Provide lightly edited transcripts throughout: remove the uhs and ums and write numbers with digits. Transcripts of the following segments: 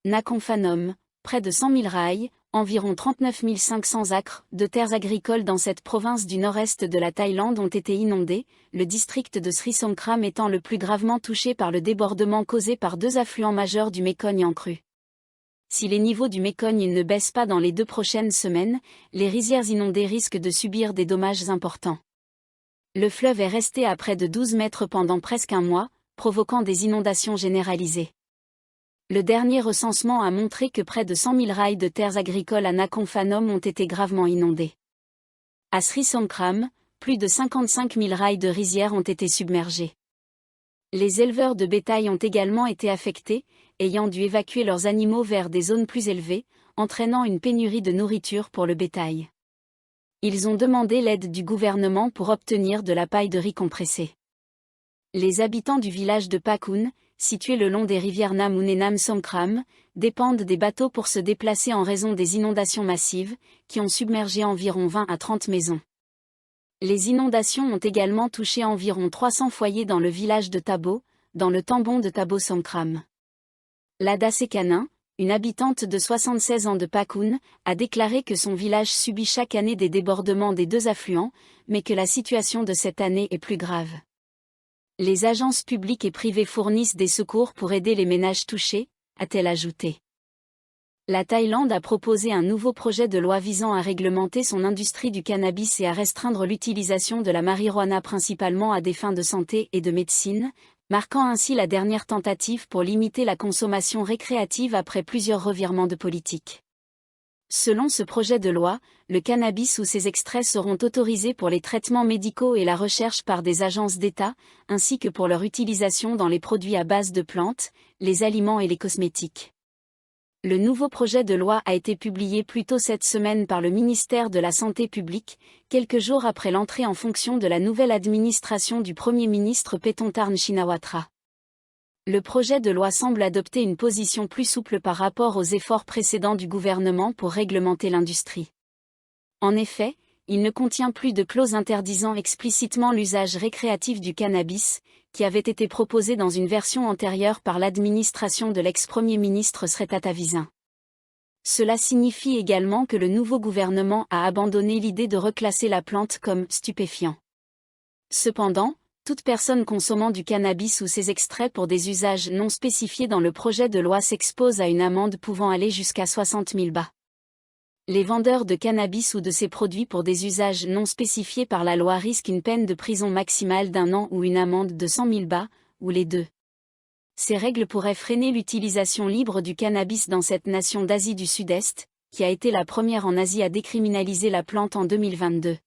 Nakhon Phanom, près de 100 000 rails, environ 39 500 acres de terres agricoles dans cette province du nord-est de la Thaïlande ont été inondés, le district de Sri Songkhram étant le plus gravement touché par le débordement causé par deux affluents majeurs du Mékong en crue. Si les niveaux du Mékong ne baissent pas dans les 2 prochaines semaines, les rizières inondées risquent de subir des dommages importants. Le fleuve est resté à près de 12 mètres pendant presque un mois, provoquant des inondations généralisées. Le dernier recensement a montré que près de 100 000 rails de terres agricoles à Nakhon Phanom ont été gravement inondés. À Sri Songkhram, plus de 55 000 rails de rizières ont été submergés. Les éleveurs de bétail ont également été affectés, ayant dû évacuer leurs animaux vers des zones plus élevées, entraînant une pénurie de nourriture pour le bétail. Ils ont demandé l'aide du gouvernement pour obtenir de la paille de riz compressée. Les habitants du village de Pakun, situé le long des rivières Namoon et Nam Songkhram, dépendent des bateaux pour se déplacer en raison des inondations massives, qui ont submergé environ 20 à 30 maisons. Les inondations ont également touché environ 300 foyers dans le village de Thabo, dans le tambon de Thabo Songkhram. Lada Sekanin, une habitante de 76 ans de Pakun, a déclaré que son village subit chaque année des débordements des deux affluents, mais que la situation de cette année est plus grave. Les agences publiques et privées fournissent des secours pour aider les ménages touchés, a-t-elle ajouté. La Thaïlande a proposé un nouveau projet de loi visant à réglementer son industrie du cannabis et à restreindre l'utilisation de la marijuana principalement à des fins de santé et de médecine, marquant ainsi la dernière tentative pour limiter la consommation récréative après plusieurs revirements de politique. Selon ce projet de loi, le cannabis ou ses extraits seront autorisés pour les traitements médicaux et la recherche par des agences d'État, ainsi que pour leur utilisation dans les produits à base de plantes, les aliments et les cosmétiques. Le nouveau projet de loi a été publié plus tôt cette semaine par le ministère de la Santé publique, quelques jours après l'entrée en fonction de la nouvelle administration du Premier ministre Paetongtarn Shinawatra. Le projet de loi semble adopter une position plus souple par rapport aux efforts précédents du gouvernement pour réglementer l'industrie. En effet, il ne contient plus de clause interdisant explicitement l'usage récréatif du cannabis, qui avait été proposé dans une version antérieure par l'administration de l'ex-premier ministre Srettha Thavisin. Cela signifie également que le nouveau gouvernement a abandonné l'idée de reclasser la plante comme stupéfiant. Cependant, toute personne consommant du cannabis ou ses extraits pour des usages non spécifiés dans le projet de loi s'expose à une amende pouvant aller jusqu'à 60 000 bahts. Les vendeurs de cannabis ou de ces produits pour des usages non spécifiés par la loi risquent une peine de prison maximale d'1 an ou une amende de 100 000 bahts, ou les deux. Ces règles pourraient freiner l'utilisation libre du cannabis dans cette nation d'Asie du Sud-Est, qui a été la première en Asie à décriminaliser la plante en 2022.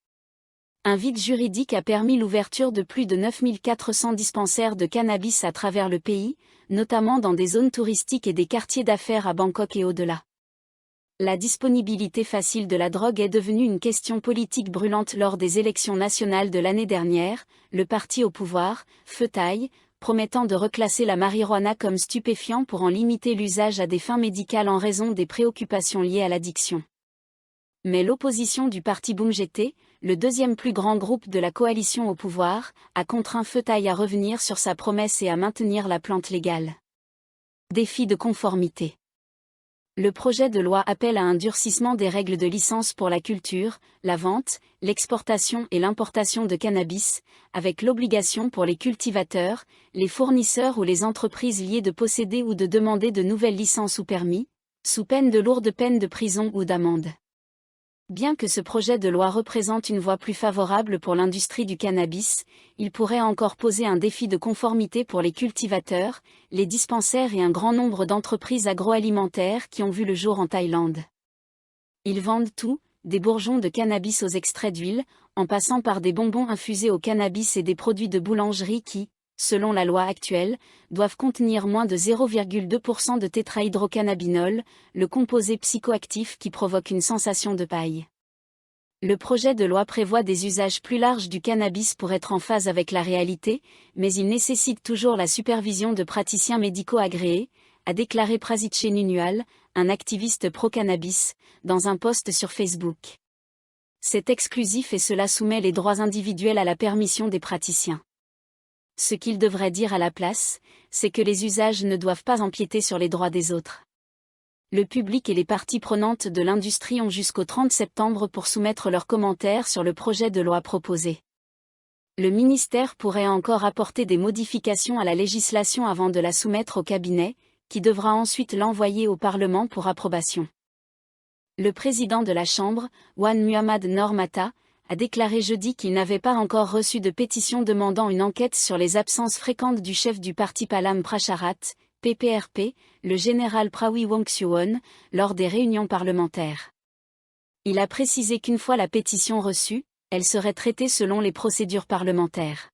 Un vide juridique a permis l'ouverture de plus de 9 400 dispensaires de cannabis à travers le pays, notamment dans des zones touristiques et des quartiers d'affaires à Bangkok et au-delà. La disponibilité facile de la drogue est devenue une question politique brûlante lors des élections nationales de l'année dernière, le parti au pouvoir, Pheu Thai, promettant de reclasser la marijuana comme stupéfiant pour en limiter l'usage à des fins médicales en raison des préoccupations liées à l'addiction. Mais l'opposition du parti Bumjete, le deuxième plus grand groupe de la coalition au pouvoir, a contraint Pheu Thai à revenir sur sa promesse et à maintenir la plante légale. Défi de conformité. Le projet de loi appelle à un durcissement des règles de licence pour la culture, la vente, l'exportation et l'importation de cannabis, avec l'obligation pour les cultivateurs, les fournisseurs ou les entreprises liées de posséder ou de demander de nouvelles licences ou permis, sous peine de lourdes peines de prison ou d'amende. Bien que ce projet de loi représente une voie plus favorable pour l'industrie du cannabis, il pourrait encore poser un défi de conformité pour les cultivateurs, les dispensaires et un grand nombre d'entreprises agroalimentaires qui ont vu le jour en Thaïlande. Ils vendent tout, des bourgeons de cannabis aux extraits d'huile, en passant par des bonbons infusés au cannabis et des produits de boulangerie qui, selon la loi actuelle, doivent contenir moins de 0,2% de tétrahydrocannabinol, le composé psychoactif qui provoque une sensation de paille. Le projet de loi prévoit des usages plus larges du cannabis pour être en phase avec la réalité, mais il nécessite toujours la supervision de praticiens médicaux agréés, a déclaré Prasidche Nunual, un activiste pro-cannabis, dans un post sur Facebook. C'est exclusif et cela soumet les droits individuels à la permission des praticiens. Ce qu'il devrait dire à la place, c'est que les usages ne doivent pas empiéter sur les droits des autres. Le public et les parties prenantes de l'industrie ont jusqu'au 30 septembre pour soumettre leurs commentaires sur le projet de loi proposé. Le ministère pourrait encore apporter des modifications à la législation avant de la soumettre au cabinet, qui devra ensuite l'envoyer au Parlement pour approbation. Le président de la Chambre, Wan Muhammad Noor Matha, a déclaré jeudi qu'il n'avait pas encore reçu de pétition demandant une enquête sur les absences fréquentes du chef du parti Palam Pracharat, PPRP, le général Prawi Wongsuwon, lors des réunions parlementaires. Il a précisé qu'une fois la pétition reçue, elle serait traitée selon les procédures parlementaires.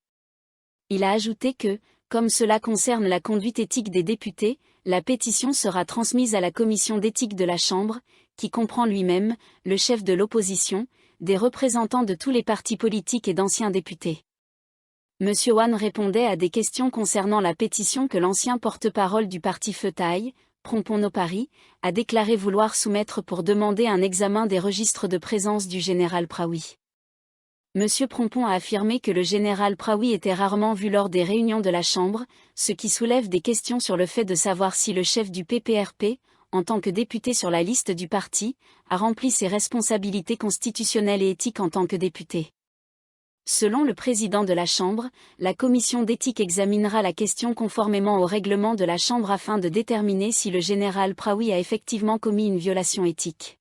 Il a ajouté que, comme cela concerne la conduite éthique des députés, la pétition sera transmise à la commission d'éthique de la Chambre, qui comprend lui-même, le chef de l'opposition, des représentants de tous les partis politiques et d'anciens députés. M. Wan répondait à des questions concernant la pétition que l'ancien porte-parole du parti Pheu Thai, Phrompong Nopari, a déclaré vouloir soumettre pour demander un examen des registres de présence du général Prawi. M. Phrompong a affirmé que le général Prawi était rarement vu lors des réunions de la Chambre, ce qui soulève des questions sur le fait de savoir si le chef du PPRP, en tant que député sur la liste du parti, a rempli ses responsabilités constitutionnelles et éthiques en tant que député. Selon le président de la Chambre, la commission d'éthique examinera la question conformément au règlement de la Chambre afin de déterminer si le général Prawi a effectivement commis une violation éthique.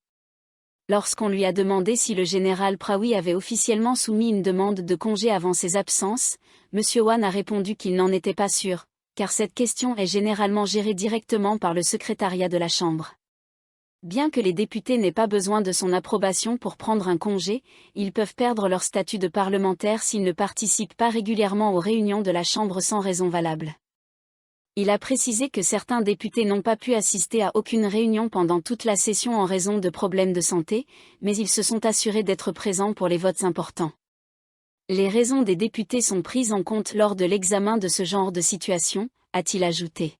Lorsqu'on lui a demandé si le général Prawi avait officiellement soumis une demande de congé avant ses absences, M. Wan a répondu qu'il n'en était pas sûr, car cette question est généralement gérée directement par le secrétariat de la Chambre. Bien que les députés n'aient pas besoin de son approbation pour prendre un congé, ils peuvent perdre leur statut de parlementaire s'ils ne participent pas régulièrement aux réunions de la Chambre sans raison valable. Il a précisé que certains députés n'ont pas pu assister à aucune réunion pendant toute la session en raison de problèmes de santé, mais ils se sont assurés d'être présents pour les votes importants. Les raisons des députés sont prises en compte lors de l'examen de ce genre de situation, a-t-il ajouté.